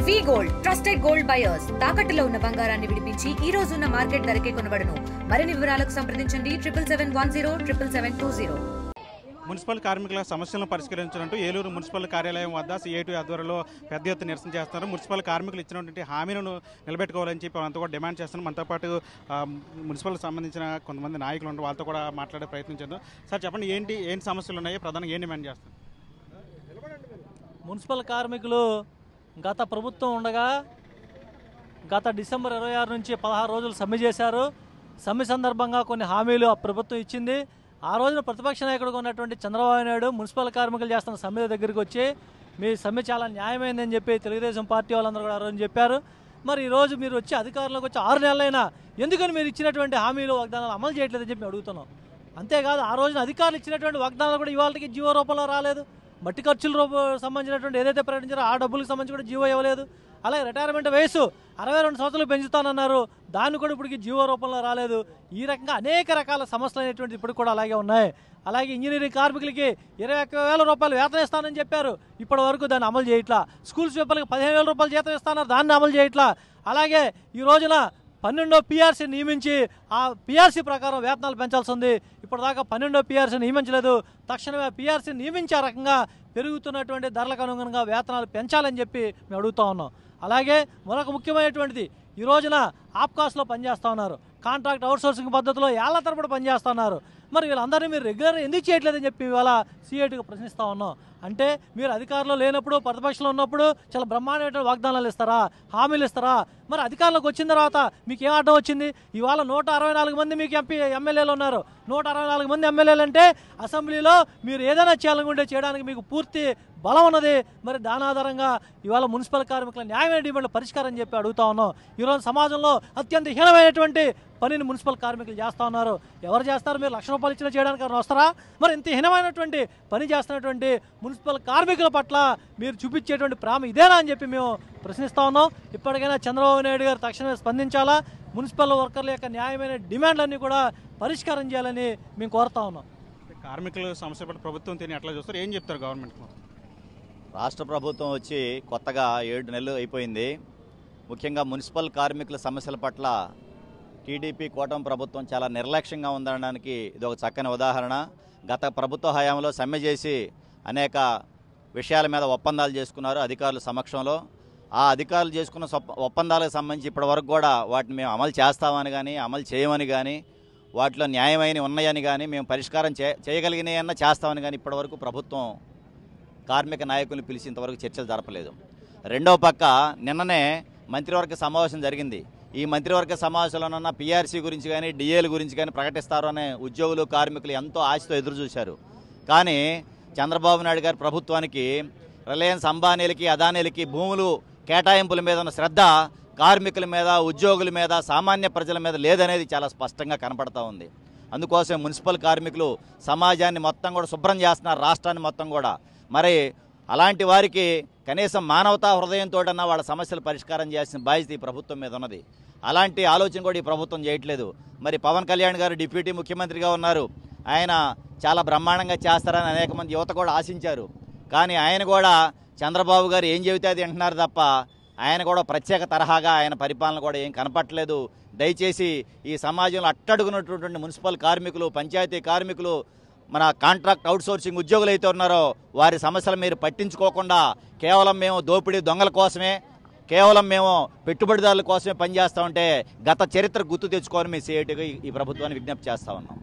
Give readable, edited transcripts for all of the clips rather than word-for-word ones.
వి gold trusted gold buyers తాకట్టులో ఉన్న బంగారాన్ని విడిపించి ఈ రోజు ఉన్న మార్కెట్ ధరకే కొనబడును. మరిన్ని వివరాలకు సంప్రదించండి 77107720. మున్సిపల్ కార్మికుల సమస్యలను పరిష్కరించాలంటూ ఏలూరు మున్సిపల్ కార్యాలయం వద్ద సిఐటి ఆధ్వర్యంలో పెద్ద ఎత్తున నిరసన చేస్తున్నారు. మున్సిపల్ కార్మికులు ఇచ్చినటువంటి హామీలను నిలబెట్టుకోవాలని చెప్పి అంతా కూడా డిమాండ్ చేస్తున్నారు. మనతో పాటు మున్సిపల్ సంబంధించిన కొంతమంది నాయకులు ఉన్నారు, వాళ్ళతో కూడా మాట్లాడే ప్రయత్నం చేద్దాం. సార్ చెప్పండి, ఏంటి సమస్యలు ఉన్నాయి, ప్రధానంగా ఏం డిమాండ్ చేస్తారు? మున్సిపల్ కార్మికులు గత ప్రభుత్వం ఉండగా గత డిసెంబర్ 26 నుంచి 16 రోజులు సమ్మె చేశారు. సమ్మె సందర్భంగా కొన్ని హామీలు ఆ ప్రభుత్వం ఇచ్చింది. ఆ రోజున ప్రతిపక్ష నాయకుడుగా ఉన్నటువంటి చంద్రబాబు నాయుడు మున్సిపల్ కార్మికులు చేస్తున్న సమ్మె దగ్గరికి వచ్చి మీ సమ్మె చాలా న్యాయమైందని చెప్పి తెలుగుదేశం పార్టీ వాళ్ళందరూ కూడా ఆ రోజు చెప్పారు. మరి ఈరోజు మీరు వచ్చి అధికారంలోకి వచ్చి 6 నెలలైనా ఎందుకని మీరు ఇచ్చినటువంటి హామీలు వాగ్దానాలు అమలు చేయట్లేదని చెప్పి అడుగుతున్నాం. అంతేకాదు ఆ రోజున అధికారులు ఇచ్చినటువంటి వాగ్దానాలు కూడా ఇవాళకి జీవో రూపంలో రాలేదు. మట్టి ఖర్చుల సంబంధించినటువంటి ఏదైతే ప్రకటించారో ఆ డబ్బులకు సంబంధించి కూడా జీవో ఇవ్వలేదు. అలాగే రిటైర్మెంట్ వయసు 62 సంవత్సరాలు పెంచుతానన్నారు, దాన్ని కూడా ఇప్పటికి జీవో రూపంలో రాలేదు. ఈ రకంగా అనేక రకాల సమస్యలు అనేటువంటిది ఇప్పుడు కూడా అలాగే ఉన్నాయి. అలాగే ఇంజనీరింగ్ కార్మికులకి 21,000 రూపాయలు వేతనం ఇస్తానని చెప్పారు, ఇప్పటి వరకు దాన్ని అమలు చేయట్లా. స్కూల్ స్వీపర్లకు 15,000 రూపాయలు జీతం ఇస్తానన్నారు, దాన్ని అమలు చేయట్లా. అలాగే ఈ రోజున 12వ పిఆర్సీ నియమించి ఆ పిఆర్సీ ప్రకారం వేతనాలు పెంచాల్సి ఉంది. ఇప్పటిదాకా 12వ పిఆర్సీ నియమించలేదు. తక్షణమే పిఆర్సీ నియమించే రకంగా పెరుగుతున్నటువంటి ధరలకు అనుగుణంగా వేతనాలు పెంచాలని చెప్పి మేము అడుగుతా ఉన్నాం. అలాగే మరొక ముఖ్యమైనటువంటిది, ఈ రోజున ఆప్కాస్లో పనిచేస్తూ ఉన్నారు, కాంట్రాక్ట్ అవుట్సోర్సింగ్ పద్ధతిలో ఏళ్ల తరబడి పనిచేస్తూ ఉన్నారు. మరి వీళ్ళందరినీ మీరు రెగ్యులర్గా ఎందుకు చేయట్లేదని చెప్పి ఇవాళ సిఐటిగా ప్రశ్నిస్తూ ఉన్నాం. అంటే మీరు అధికారంలో లేనప్పుడు, ప్రతిపక్షంలో ఉన్నప్పుడు చాలా బ్రహ్మాండమైన వాగ్దానాలు ఇస్తారా, హామీలు ఇస్తారా? మరి అధికారంలోకి వచ్చిన తర్వాత మీకు ఏం అడ్డం వచ్చింది? ఇవాళ 164 మంది మీకు ఎమ్మెల్యేలు ఉన్నారు. 164 మంది ఎమ్మెల్యేలు అంటే అసెంబ్లీలో మీరు ఏదైనా చేయాలనుకుంటే చేయడానికి మీకు పూర్తి బలం ఉన్నది. మరి దాని ఆధారంగా ఇవాళ మున్సిపల్ కార్మికుల న్యాయమైన డిమాండ్ల పరిష్కారం చెప్పి అడుగుతా ఉన్నాం. ఈరోజు సమాజంలో అత్యంత హీనమైనటువంటి పనిని మున్సిపల్ కార్మికులు చేస్తూ ఉన్నారు. ఎవరు చేస్తారు? మీరు ₹1,00,000 ఇచ్చినా చేయడానికి వస్తారా? మరి ఇంత హీనమైనటువంటి పని చేస్తున్నటువంటి మున్సిపల్ కార్మికుల పట్ల మీరు చూపించేటువంటి ప్రేమ ఇదేనా అని చెప్పి మేము ప్రశ్నిస్తూ ఉన్నాం. ఇప్పటికైనా చంద్రబాబు నాయుడు గారు తక్షణమే స్పందించాలా, మున్సిపల్ వర్కర్ల యొక్క న్యాయమైన డిమాండ్లన్నీ కూడా పరిష్కారం చేయాలని మేము కోరుతా ఉన్నాం. కార్మికుల సమస్య పట్ల ప్రభుత్వం తిని ఎట్లా చూస్తారు, ఏం చెప్తారు గవర్నమెంట్? రాష్ట్ర ప్రభుత్వం వచ్చి కొత్తగా 7 నెలలు అయిపోయింది. ముఖ్యంగా మున్సిపల్ కార్మికుల సమస్యల పట్ల టీడీపీ కూటమి ప్రభుత్వం చాలా నిర్లక్ష్యంగా ఉండడానికి ఇది ఒక చక్కని ఉదాహరణ. గత ప్రభుత్వ హయాంలో సమ్మె చేసి అనేక విషయాల మీద ఒప్పందాలు చేసుకున్నారు అధికారుల సమక్షంలో. ఆ అధికారులు చేసుకున్న ఒప్పందాలకు సంబంధించి ఇప్పటివరకు కూడా వాటిని మేము అమలు చేస్తామని కానీ, అమలు చేయమని కానీ, వాటిలో న్యాయమైన ఉన్నాయని కానీ, మేము పరిష్కారం చేయగలిగినాయన్నా చేస్తామని కానీ ఇప్పటివరకు ప్రభుత్వం కార్మిక నాయకులను పిలిచి ఇంతవరకు చర్చలు జరపలేదు. రెండవ పక్క నిన్ననే మంత్రివర్గ సమావేశం జరిగింది. ఈ మంత్రివర్గ సమావేశంలోనన్నా పీఆర్సీ గురించి కానీ, డిఏల గురించి కానీ ప్రకటిస్తారు అనే ఉద్యోగులు, కార్మికులు ఎంతో ఆశతో ఎదురు చూశారు. కానీ చంద్రబాబు నాయుడు గారి ప్రభుత్వానికి రిలయన్స్ అంబానీలకి, అదానీలకి భూములు కేటాయింపుల మీద ఉన్న శ్రద్ధ కార్మికుల మీద, ఉద్యోగుల మీద, సామాన్య ప్రజల మీద లేదనేది చాలా స్పష్టంగా కనపడతా ఉంది. అందుకోసం మున్సిపల్ కార్మికులు సమాజాన్ని మొత్తం కూడా శుభ్రం చేస్తున్నారు, రాష్ట్రాన్ని మొత్తం కూడా. మరి అలాంటి వారికి కనీసం మానవతా హృదయంతో వాళ్ళ సమస్యలు పరిష్కారం చేయాల్సిన బాధ్యత ఈ ప్రభుత్వం మీద ఉన్నది. అలాంటి ఆలోచన కూడా ఈ ప్రభుత్వం చేయట్లేదు. మరి పవన్ కళ్యాణ్ గారు డిప్యూటీ ముఖ్యమంత్రిగా ఉన్నారు, ఆయన చాలా బ్రహ్మాండంగా చేస్తారని అనేక మంది యువత కూడా ఆశించారు. కానీ ఆయన కూడా చంద్రబాబు గారు ఏం చెబితే అది అంటున్నారు తప్ప ఆయన కూడా ప్రత్యేక తరహాగా ఆయన పరిపాలన కూడా ఏం కనపట్లేదు. దయచేసి ఈ సమాజంలో అట్టడుగునటువంటి మున్సిపల్ కార్మికులు, పంచాయతీ కార్మికులు, మన కాంట్రాక్ట్ అవుట్సోర్సింగ్ ఉద్యోగులు అయితే ఉన్నారో వారి సమస్యలు మీరు పట్టించుకోకుండా కేవలం మేము దోపిడీ దొంగల కోసమే, కేవలం మేము పెట్టుబడిదారుల కోసమే పనిచేస్తామంటే గత చరిత్ర గుర్తు తెచ్చుకోవాలని మీ సిఐటిగా ఈ ప్రభుత్వాన్ని విజ్ఞప్తి చేస్తా ఉన్నాం.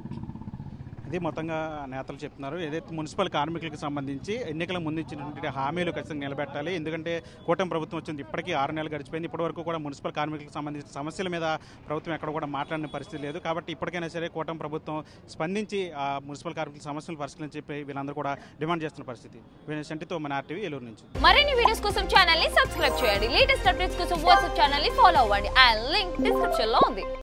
ఇది మొత్తంగా నేతలు చెప్తున్నారు. ఏదైతే మున్సిపల్ కార్మికులకు సంబంధించి ఎన్నికల ముందు ఇచ్చినటువంటి హామీలు ఖచ్చితంగా నిలబెట్టాలి. ఎందుకంటే కూటమి ప్రభుత్వం వచ్చింది, ఇప్పటికీ 6 నెలలు గడిచిపోయింది. ఇప్పటివరకు కూడా మున్సిపల్ కార్మికులకు సంబంధించిన సమస్యల మీద ప్రభుత్వం ఎక్కడ కూడా మాట్లాడిన పరిస్థితి లేదు. కాబట్టి ఇప్పటికైనా సరే కూటమి ప్రభుత్వం స్పందించి ఆ మున్సిపల్ కార్మికుల సమస్యలు పరిష్కరించి చెప్పి వీళ్ళందరూ కూడా డిమాండ్ చేస్తున్న పరిస్థితి. శంటితో మన RTV ఏలూరు నుంచి. మరిన్ని వీడియోస్ కోసం ఛానల్ ని సబ్స్క్రైబ్ చేయండి. లేటెస్ట్ అప్డేట్స్ కోసం వాట్సాప్ ఛానల్ ని ఫాలో అవ్వండి. ఆ లింక్ డిస్క్రిప్షన్ లో ఉంది.